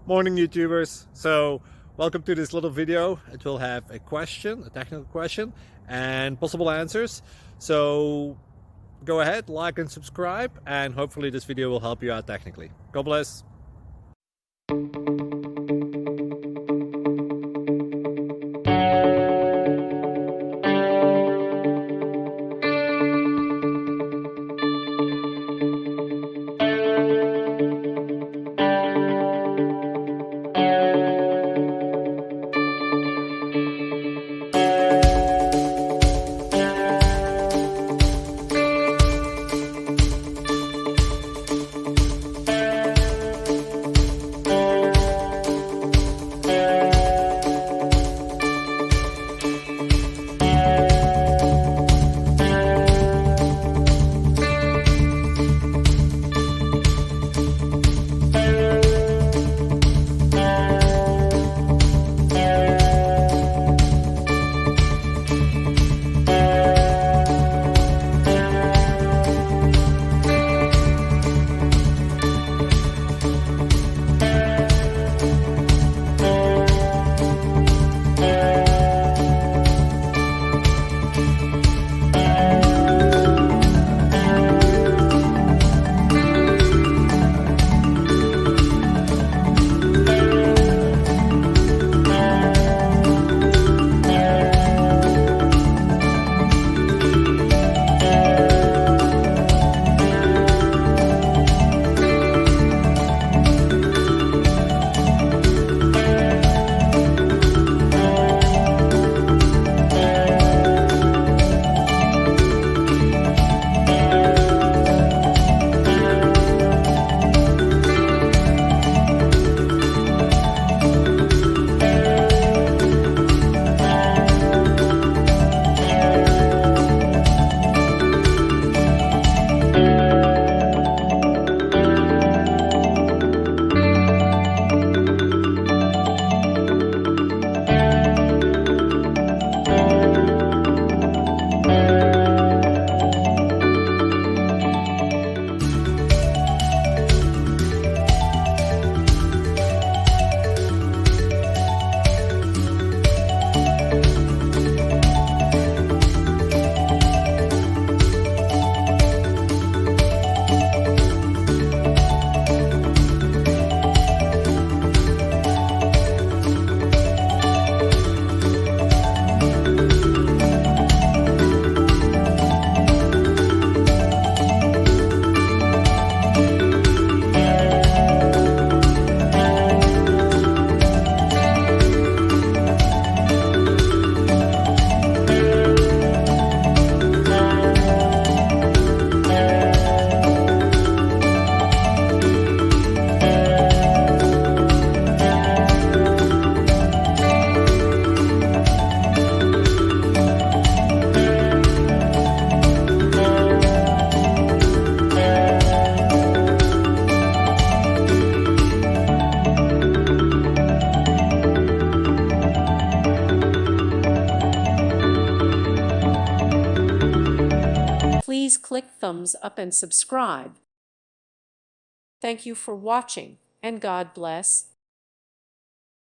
Morning YouTubers. So welcome to this little video. It will have a question, a technical question, and possible answers. So go ahead, like and subscribe, and hopefully this video will help you out technically. God bless. Please click thumbs up and subscribe. Thank you for watching, and God bless.